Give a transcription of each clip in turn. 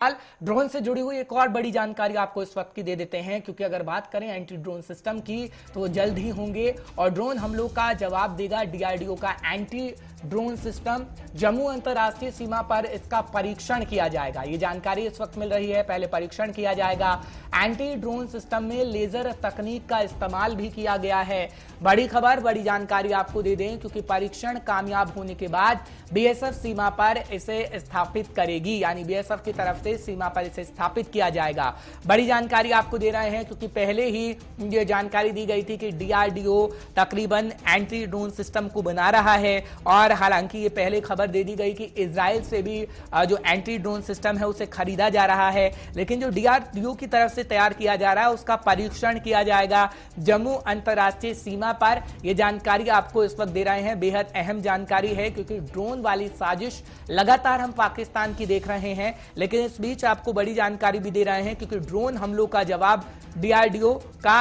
Drone से जुड़ी हुई एक और बड़ी जानकारी आपको इस वक्त की दे देते हैं, क्योंकि अगर बात करें एंटी ड्रोन सिस्टम की तो वो जल्द ही होंगे और ड्रोन हमलों का जवाब देगा डीआरडीओ का एंटी ड्रोन सिस्टम। जम्मू अंतर्राष्ट्रीय सीमा पर इसका परीक्षण किया जाएगा, ये जानकारी इस वक्त मिल रही है। पहले परीक्षण किया जाएगा। एंटी ड्रोन सिस्टम में लेजर तकनीक का इस्तेमाल भी किया गया है। बड़ी खबर, बड़ी जानकारी आपको दे दें, क्योंकि परीक्षण कामयाब होने के बाद बीएसएफ सीमा पर इसे स्थापित करेगी, यानी बीएसएफ की तरफ से सीमा पर इसे स्थापित किया जाएगा। बड़ी जानकारी आपको दे रहे हैं क्योंकि पहले ही ये जानकारी दी गई थी कि डीआरडीओ तकरीबन एंटी ड्रोन सिस्टम को बना रहा है, और हालांकि ये पहले खबर दे दी गई कि इजराइल से भी जो एंटी ड्रोन सिस्टम है उसे खरीदा जा रहा है, लेकिन जो डीआरडीओ की तरफ से तैयार किया जा रहा है उसका परीक्षण किया जाएगा जम्मू अंतर्राष्ट्रीय सीमा पर। यह जानकारी आपको इस वक्त दे रहे हैं, बेहद अहम जानकारी है, क्योंकि ड्रोन वाली साजिश लगातार हम पाकिस्तान की देख रहे हैं, लेकिन इस बीच आपको बड़ी जानकारी भी दे रहे हैं क्योंकि ड्रोन हमलों का जवाब डीआरडीओ का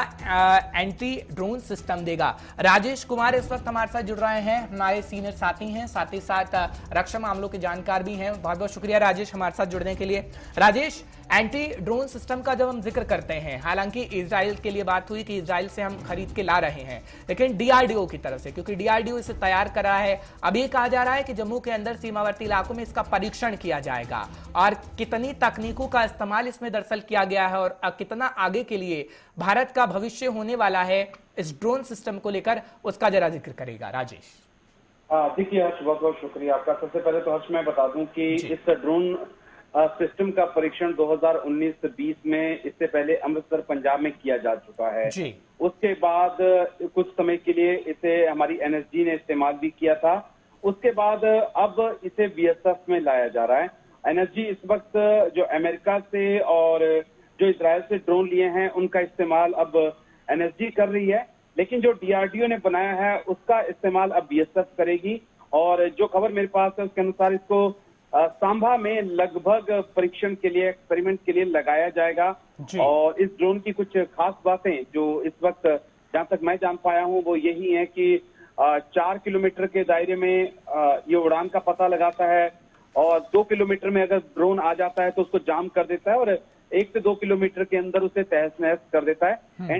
एंटी ड्रोन सिस्टम देगा। राजेश कुमार इस वक्त हमारे साथ जुड़ रहे हैं, हमारे सीनियर साथी हैं, साथ ही साथ रक्षा मामलों के जानकार भी हैं। बहुत बहुत शुक्रिया राजेश हमारे साथ जुड़ने के लिए। राजेश, एंटी ड्रोन सिस्टम का जब हम जिक्र करते हैं, हालांकि इजराइल के लिए बात हुई कि इजराइल से हम खरीद के ला रहे हैं, लेकिन डीआरडीओ की तरफ से, क्योंकि डीआरडीओ इसे तैयार कर रहा है, अब ये कहा जा रहा है कि जम्मू के अंदर सीमावर्ती इलाकों में इसका परीक्षण किया जाएगा और कितनी तकनीकों का इस्तेमाल इसमें दरअसल किया गया है और कितना आगे के लिए भारत का भविष्य होने वाला है इस ड्रोन सिस्टम को लेकर, उसका जरा जिक्र करेगा राजेश। देखिए हर्ष, बहुत बहुत शुक्रिया आपका। सबसे पहले तो हर्ष मैं बता दूं कि इस ड्रोन सिस्टम का परीक्षण 2019-20 में इससे पहले अमृतसर पंजाब में किया जा चुका है जी। उसके बाद कुछ समय के लिए इसे हमारी एनएसजी ने इस्तेमाल भी किया था। उसके बाद अब इसे बीएसएफ में लाया जा रहा है। एनएसजी इस वक्त जो अमेरिका से और जो इजराइल से ड्रोन लिए हैं उनका इस्तेमाल अब एनएसजी कर रही है, लेकिन जो डीआरडीओ ने बनाया है उसका इस्तेमाल अब बीएसएफ करेगी। और जो खबर मेरे पास है उसके अनुसार इसको सांभा में लगभग परीक्षण के लिए, एक्सपेरिमेंट के लिए लगाया जाएगा। और इस ड्रोन की कुछ खास बातें जो इस वक्त जहां तक मैं जान पाया हूं वो यही है कि 4 किलोमीटर के दायरे में ये उड़ान का पता लगाता है, और 2 किलोमीटर में अगर ड्रोन आ जाता है तो उसको जाम कर देता है, और 1 से 2 किलोमीटर के अंदर उसे तहस नहस कर देता है।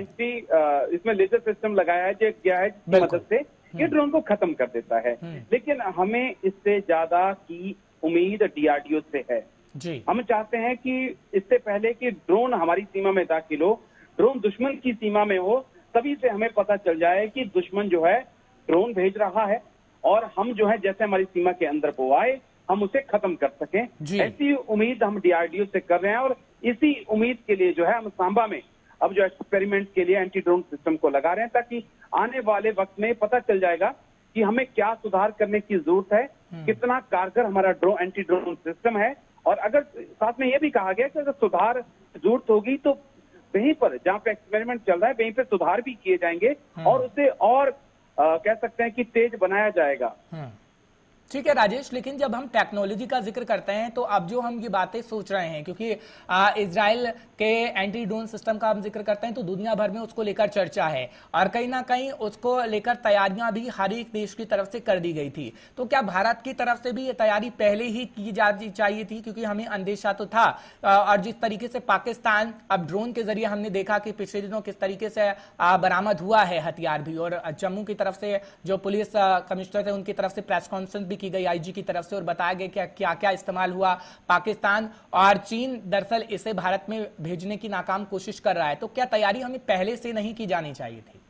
इसमें लेजर सिस्टम लगाया गया है जिसकी मदद से ये ड्रोन को खत्म कर देता है। लेकिन हमें इससे ज्यादा की उम्मीद डीआरडीओ से है जी। हम चाहते हैं कि इससे पहले कि ड्रोन हमारी सीमा में दाखिल हो, ड्रोन दुश्मन की सीमा में हो, तभी से हमें पता चल जाए कि दुश्मन जो है ड्रोन भेज रहा है, और हम जो है जैसे हमारी सीमा के अंदर वो आए हम उसे खत्म कर सकें। ऐसी उम्मीद हम डीआरडीओ से कर रहे हैं, और इसी उम्मीद के लिए जो है हम सांबा में अब जो एक्सपेरिमेंट के लिए एंटी ड्रोन सिस्टम को लगा रहे हैं, ताकि आने वाले वक्त में पता चल जाएगा कि हमें क्या सुधार करने की जरूरत है, कितना कारगर हमारा एंटी ड्रोन सिस्टम है। और अगर साथ में यह भी कहा गया कि अगर सुधार जरूरत होगी तो वहीं पर जहां पे एक्सपेरिमेंट चल रहा है वहीं पे सुधार भी किए जाएंगे और उसे और कह सकते हैं कि तेज बनाया जाएगा। ठीक है राजेश, लेकिन जब हम टेक्नोलॉजी का जिक्र करते हैं तो अब जो हम ये बातें सोच रहे हैं, क्योंकि इजराइल के एंटी ड्रोन सिस्टम का हम जिक्र करते हैं तो दुनिया भर में उसको लेकर चर्चा है, और कहीं ना कहीं उसको लेकर तैयारियां भी हर एक देश की तरफ से कर दी गई थी। तो क्या भारत की तरफ से भी ये तैयारी पहले ही की जानी चाहिए थी, क्योंकि हमें अंदेशा तो था, और जिस तरीके से पाकिस्तान अब ड्रोन के जरिए हमने देखा कि पिछले दिनों किस तरीके से बरामद हुआ है हथियार भी, और जम्मू की तरफ से जो पुलिस कमिश्नर थे उनकी तरफ से प्रेस कॉन्फ्रेंस भी की गई आईजी की तरफ से, और बताया गया कि क्या क्या इस्तेमाल हुआ। पाकिस्तान और चीन दरअसल इसे भारत में भेजने की नाकाम कोशिश कर रहा है, तो क्या तैयारी हमें पहले से नहीं की जानी चाहिए थी?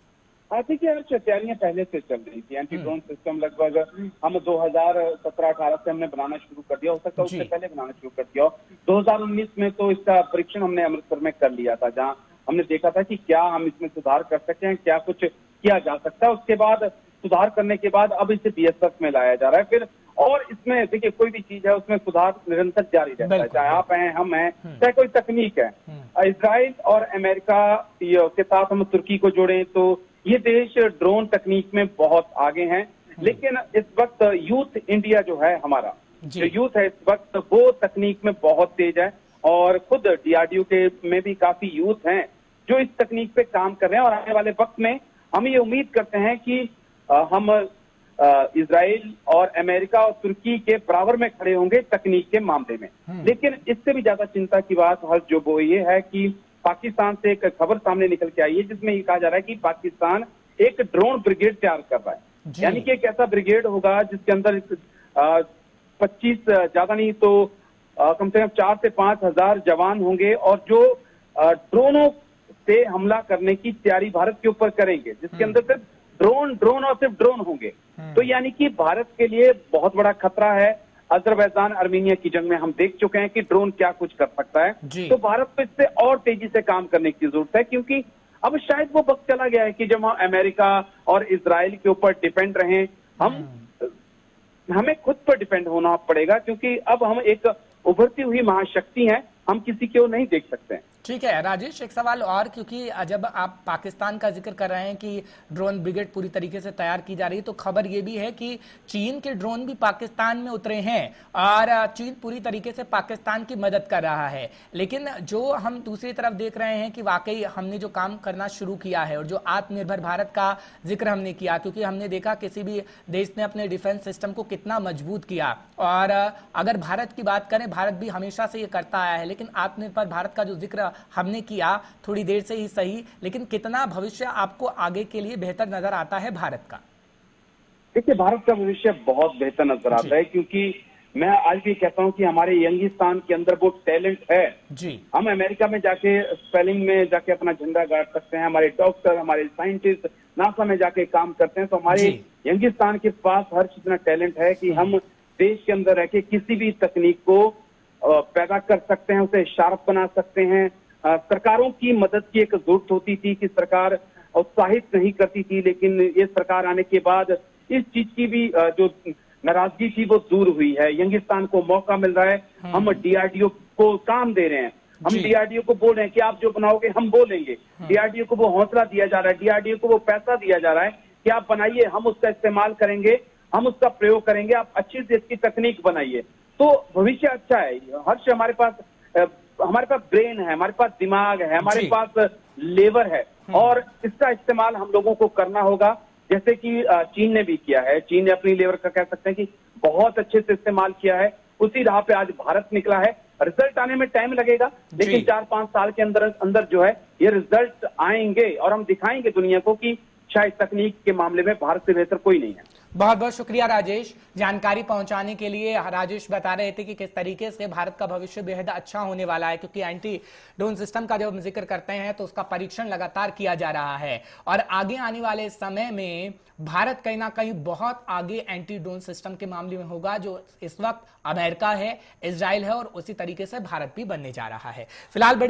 देखिए तैयारियां पहले से चल रही थी। एंटी ड्रोन सिस्टम लगभग हम 2017-18 से हमने बनाना शुरू कर दिया, हो सकता है उससे पहले बनाना शुरू कर दिया। 2019 में तो इसका परीक्षण हमने अमृतसर में कर लिया था, जहां हमने देखा था कि क्या हम इसमें सुधार कर सकते हैं, क्या कुछ किया जा सकता है। उसके बाद सुधार करने के बाद अब इसे बीएसएफ में लाया जा रहा है फिर, और इसमें देखिए कोई भी चीज है उसमें सुधार निरंतर जारी रहता है, चाहे आप हैं, हम हैं, चाहे कोई तकनीक है। इजराइल और अमेरिका के साथ हम तुर्की को जोड़ें तो ये देश ड्रोन तकनीक में बहुत आगे हैं, लेकिन इस वक्त यूथ इंडिया जो है हमारा, जो यूथ है इस वक्त वो तकनीक में बहुत तेज है, और खुद डीआरडीओ के में भी काफी यूथ हैं जो इस तकनीक पे काम कर रहे हैं। और आने वाले वक्त में हम ये उम्मीद करते हैं कि हम इजराइल और अमेरिका और तुर्की के बराबर में खड़े होंगे तकनीक के मामले में। लेकिन इससे भी ज्यादा चिंता की बात हर्ष जो वो ये है कि पाकिस्तान से एक खबर सामने निकल के आई है जिसमें ये कहा जा रहा है कि पाकिस्तान एक ड्रोन ब्रिगेड तैयार कर रहा है। यानी कि एक ऐसा ब्रिगेड होगा जिसके अंदर 25 ज्यादा नहीं तो कम से कम 4 से 5 हजार जवान होंगे और जो ड्रोनों से हमला करने की तैयारी भारत के ऊपर करेंगे, जिसके अंदर सिर्फ ड्रोन और सिर्फ ड्रोन होंगे। तो यानी कि भारत के लिए बहुत बड़ा खतरा है। अजरबैजान अर्मीनिया की जंग में हम देख चुके हैं कि ड्रोन क्या कुछ कर सकता है। तो भारत को इससे और तेजी से काम करने की जरूरत है, क्योंकि अब शायद वो वक्त चला गया है कि जब हम अमेरिका और इजराइल के ऊपर डिपेंड रहें, हमें खुद पर डिपेंड होना पड़ेगा, क्योंकि अब हम एक उभरती हुई महाशक्ति हैं, हम किसी की ओर नहीं देख सकते हैं। ठीक है राजेश, एक सवाल और, क्योंकि जब आप पाकिस्तान का जिक्र कर रहे हैं कि ड्रोन ब्रिगेड पूरी तरीके से तैयार की जा रही है, तो खबर ये भी है कि चीन के ड्रोन भी पाकिस्तान में उतरे हैं और चीन पूरी तरीके से पाकिस्तान की मदद कर रहा है। लेकिन जो हम दूसरी तरफ देख रहे हैं कि वाकई हमने जो काम करना शुरू किया है और जो आत्मनिर्भर भारत का जिक्र हमने किया, क्योंकि हमने देखा किसी भी देश ने अपने डिफेंस सिस्टम को कितना मजबूत किया, और अगर भारत की बात करें, भारत भी हमेशा से ये करता आया है, लेकिन आत्मनिर्भर भारत का जो जिक्र हमने किया थोड़ी देर से ही सही, लेकिन कितना भविष्य आपको आगे के लिए बेहतर नजर आता है भारत का? देखिए, भारत का भविष्य बहुत बेहतर नजर आता है, क्योंकि मैं आज भी कहता हूं कि हमारे यंगिस्तान के अंदर वो टैलेंट है जी। हम अमेरिका में जाके स्पेलिंग में जाके अपना झंडा गाड़ सकते हैं, हमारे डॉक्टर, हमारे साइंटिस्ट नासा में जाके काम करते हैं। तो हमारे यंगिस्तान के पास हर इतना टैलेंट है कि हम देश के अंदर रह के किसी भी तकनीक को पैदा कर सकते हैं, उसे शार्प बना सकते हैं। सरकारों की मदद की एक जरूरत होती थी कि सरकार उत्साहित नहीं करती थी, लेकिन ये सरकार आने के बाद इस चीज की भी जो नाराजगी थी वो दूर हुई है। यंगिस्तान को मौका मिल रहा है, हम डीआरडीओ को काम दे रहे हैं, हम डीआरडीओ को बोल रहे हैं कि आप जो बनाओगे हम बोलेंगे। डीआरडीओ को वो हौसला दिया जा रहा है, डीआरडीओ को वो पैसा दिया जा रहा है कि आप बनाइए, हम उसका इस्तेमाल करेंगे, हम उसका प्रयोग करेंगे, आप अच्छी से अच्छी तकनीक बनाइए। तो भविष्य अच्छा है। हर्ष, हमारे पास ब्रेन है, हमारे पास दिमाग है, हमारे पास लेबर है, और इसका इस्तेमाल हम लोगों को करना होगा, जैसे कि चीन ने भी किया है। चीन ने अपनी लेबर का कह सकते हैं कि बहुत अच्छे से इस्तेमाल किया है, उसी राह पे आज भारत निकला है। रिजल्ट आने में टाइम लगेगा, लेकिन 4-5 साल के अंदर जो है ये रिजल्ट आएंगे और हम दिखाएंगे दुनिया को कि शायद तकनीक के मामले में भारत से बेहतर कोई नहीं है। बहुत बहुत शुक्रिया राजेश, जानकारी पहुंचाने के लिए। राजेश बता रहे थे कि किस तरीके से भारत का भविष्य बेहद अच्छा होने वाला है, क्योंकि एंटी ड्रोन सिस्टम का जब हम जिक्र करते हैं तो उसका परीक्षण लगातार किया जा रहा है, और आगे आने वाले समय में भारत कहीं ना कहीं बहुत आगे एंटी ड्रोन सिस्टम के मामले में होगा, जो इस वक्त अमेरिका है, इजराइल है, और उसी तरीके से भारत भी बनने जा रहा है। फिलहाल बड़े